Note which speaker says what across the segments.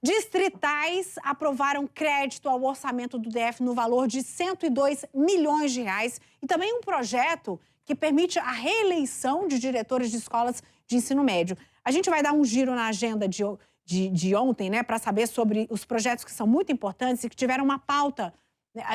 Speaker 1: Distritais aprovaram crédito ao orçamento do DF no valor de 102 milhões de reais e também um projeto que permite a reeleição de diretores de escolas de ensino médio. A gente vai dar um giro na agenda de ontem, né, para saber sobre os projetos que são muito importantes e que tiveram uma pauta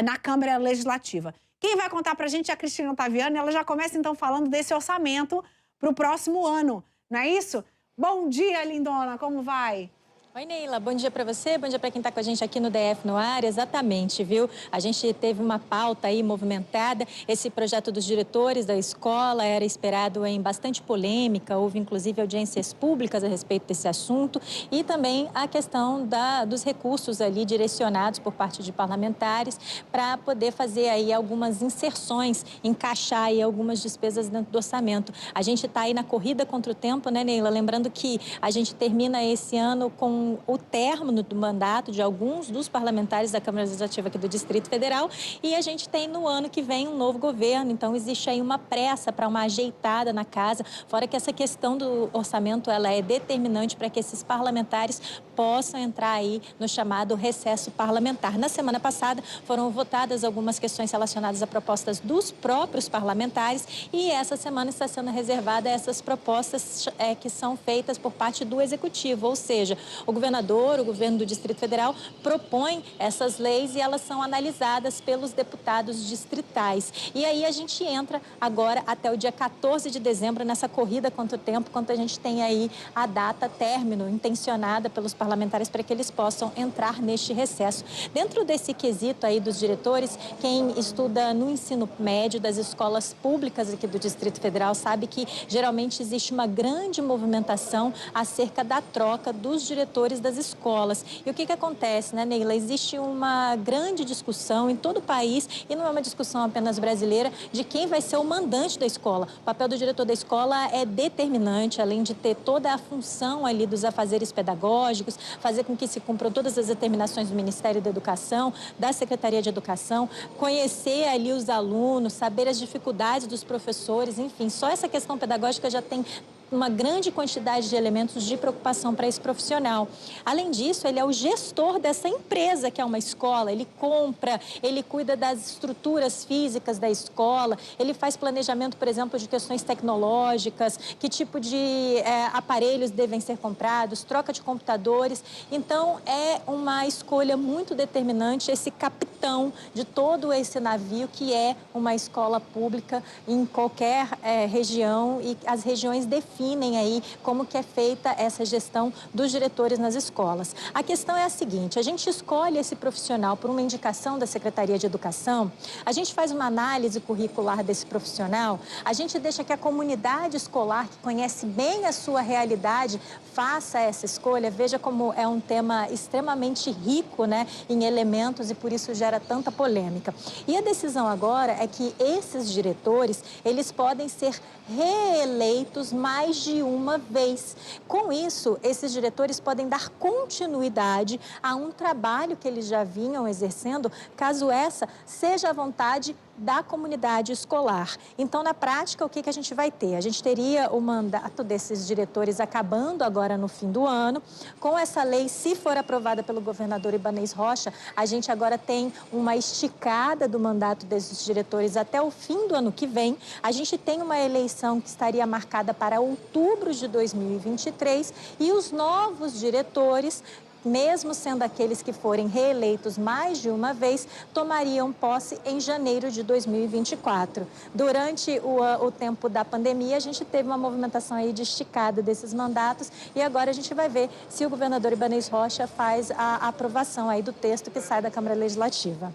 Speaker 1: na Câmara Legislativa. Quem vai contar para a gente é a Cristina Ottaviani. Ela já começa então falando desse orçamento para o próximo ano, não é isso? Bom dia, lindona, como vai?
Speaker 2: Oi, Neila, bom dia para você, bom dia para quem está com a gente aqui no DF no ar. Exatamente, viu? A gente teve uma pauta aí movimentada, esse projeto dos diretores da escola era esperado em bastante polêmica, houve inclusive audiências públicas a respeito desse assunto e também a questão dos recursos ali direcionados por parte de parlamentares para poder fazer aí algumas inserções, encaixar aí algumas despesas dentro do orçamento. A gente está aí na corrida contra o tempo, né, Neila? Lembrando que a gente termina esse ano com o término do mandato de alguns dos parlamentares da Câmara Legislativa aqui do Distrito Federal e a gente tem no ano que vem um novo governo, então existe aí uma pressa para uma ajeitada na casa, fora que essa questão do orçamento ela é determinante para que esses parlamentares possam entrar aí no chamado recesso parlamentar. Na semana passada foram votadas algumas questões relacionadas a propostas dos próprios parlamentares e essa semana está sendo reservada a essas propostas que são feitas por parte do Executivo, ou seja, o governador, o governo do Distrito Federal propõe essas leis e elas são analisadas pelos deputados distritais. E aí a gente entra agora até o dia 14 de dezembro nessa corrida contra o tempo, quando a gente tem aí a data término intencionada pelos parlamentares para que eles possam entrar neste recesso. Dentro desse quesito aí dos diretores, quem estuda no ensino médio das escolas públicas aqui do Distrito Federal sabe que geralmente existe uma grande movimentação acerca da troca dos diretores das escolas. E o que acontece, né, Neila? Existe uma grande discussão em todo o país, e não é uma discussão apenas brasileira, de quem vai ser o mandante da escola. O papel do diretor da escola é determinante, além de ter toda a função ali dos afazeres pedagógicos, fazer com que se cumpram todas as determinações do Ministério da Educação, da Secretaria de Educação, conhecer ali os alunos, saber as dificuldades dos professores, enfim, só essa questão pedagógica já tem uma grande quantidade de elementos de preocupação para esse profissional. Além disso, ele é o gestor dessa empresa que é uma escola, ele compra, ele cuida das estruturas físicas da escola, ele faz planejamento, por exemplo, de questões tecnológicas, que tipo de aparelhos devem ser comprados, troca de computadores. Então, é uma escolha muito determinante esse capitão de todo esse navio que é uma escola pública em qualquer região e as regiões definem aí como que é feita essa gestão dos diretores nas escolas. A questão é a seguinte, a gente escolhe esse profissional por uma indicação da Secretaria de Educação, a gente faz uma análise curricular desse profissional, a gente deixa que a comunidade escolar, que conhece bem a sua realidade, faça essa escolha, veja como é um tema extremamente rico, né, em elementos e por isso gera tanta polêmica. E a decisão agora é que esses diretores, eles podem ser reeleitos mais de uma vez. Com isso, esses diretores podem dar continuidade a um trabalho que eles já vinham exercendo, caso essa seja a vontade da comunidade escolar. Então, na prática, o que a gente vai ter? A gente teria o mandato desses diretores acabando agora no fim do ano. Com essa lei, se for aprovada pelo governador Ibanez Rocha, a gente agora tem uma esticada do mandato desses diretores até o fim do ano que vem. A gente tem uma eleição que estaria marcada para outubro de 2023 e os novos diretores, mesmo sendo aqueles que forem reeleitos mais de uma vez, tomariam posse em janeiro de 2024. Durante o tempo da pandemia, a gente teve uma movimentação aí de esticada desses mandatos e agora a gente vai ver se o governador Ibanez Rocha faz a aprovação aí do texto que sai da Câmara Legislativa.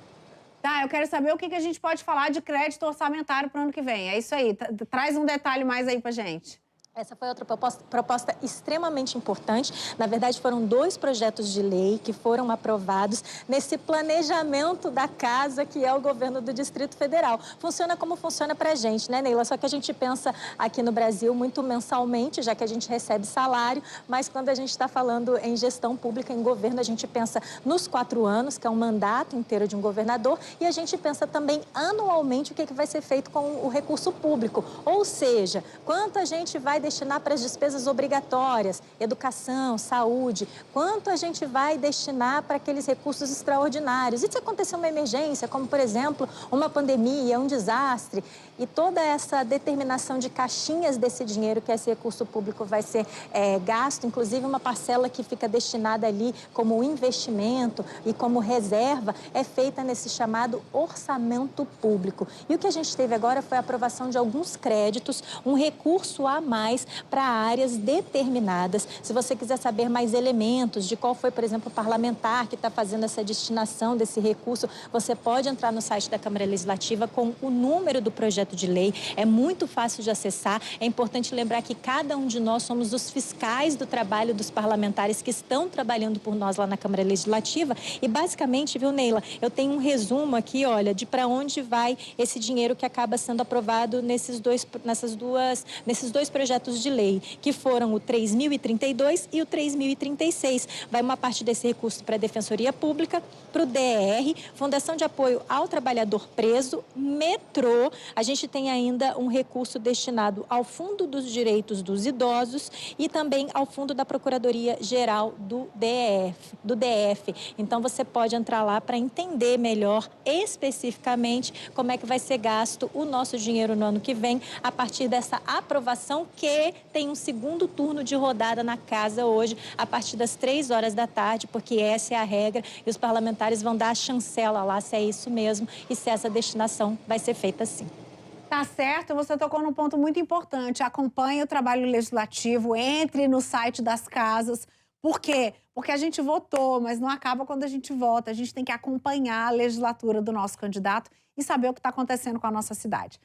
Speaker 1: Tá, eu quero saber o que a gente pode falar de crédito orçamentário para o ano que vem. É isso aí, traz um detalhe mais aí pra gente.
Speaker 2: Essa foi outra proposta extremamente importante. Na verdade, foram 2 projetos de lei que foram aprovados nesse planejamento da casa que é o governo do Distrito Federal. Funciona como funciona para a gente, né, Neila? Só que a gente pensa aqui no Brasil muito mensalmente, já que a gente recebe salário, mas quando a gente está falando em gestão pública, em governo, a gente pensa nos 4 anos, que é um mandato inteiro de um governador, e a gente pensa também anualmente o que vai ser feito com o recurso público. Ou seja, quanto a gente vai destinar para as despesas obrigatórias, educação, saúde, quanto a gente vai destinar para aqueles recursos extraordinários. E se acontecer uma emergência, como, por exemplo, uma pandemia, um desastre, e toda essa determinação de caixinhas desse dinheiro que esse recurso público vai ser gasto, inclusive uma parcela que fica destinada ali como investimento e como reserva, é feita nesse chamado orçamento público. E o que a gente teve agora foi a aprovação de alguns créditos, um recurso a mais para áreas determinadas. Se você quiser saber mais elementos de qual foi, por exemplo, o parlamentar que está fazendo essa destinação desse recurso, você pode entrar no site da Câmara Legislativa com o número do projeto de lei. É muito fácil de acessar. É importante lembrar que cada um de nós somos os fiscais do trabalho dos parlamentares que estão trabalhando por nós lá na Câmara Legislativa. E basicamente, viu, Neila, eu tenho um resumo aqui, olha, de para onde vai esse dinheiro que acaba sendo aprovado nesses dois projetos de lei, que foram o 3.032 e o 3.036. Vai uma parte desse recurso para a Defensoria Pública, para o DER, Fundação de Apoio ao Trabalhador Preso, metrô. A gente tem ainda um recurso destinado ao Fundo dos Direitos dos Idosos e também ao Fundo da Procuradoria-Geral do DF. Então, você pode entrar lá para entender melhor, especificamente, como é que vai ser gasto o nosso dinheiro no ano que vem, a partir dessa aprovação que tem um segundo turno de rodada na casa hoje, a partir das 3 horas da tarde, porque essa é a regra e os parlamentares vão dar a chancela lá se é isso mesmo e se essa destinação vai ser feita assim.
Speaker 1: Tá certo, você tocou num ponto muito importante. Acompanhe o trabalho legislativo, entre no site das casas. Por quê? Porque a gente votou, mas não acaba quando a gente vota. A gente tem que acompanhar a legislatura do nosso candidato e saber o que está acontecendo com a nossa cidade.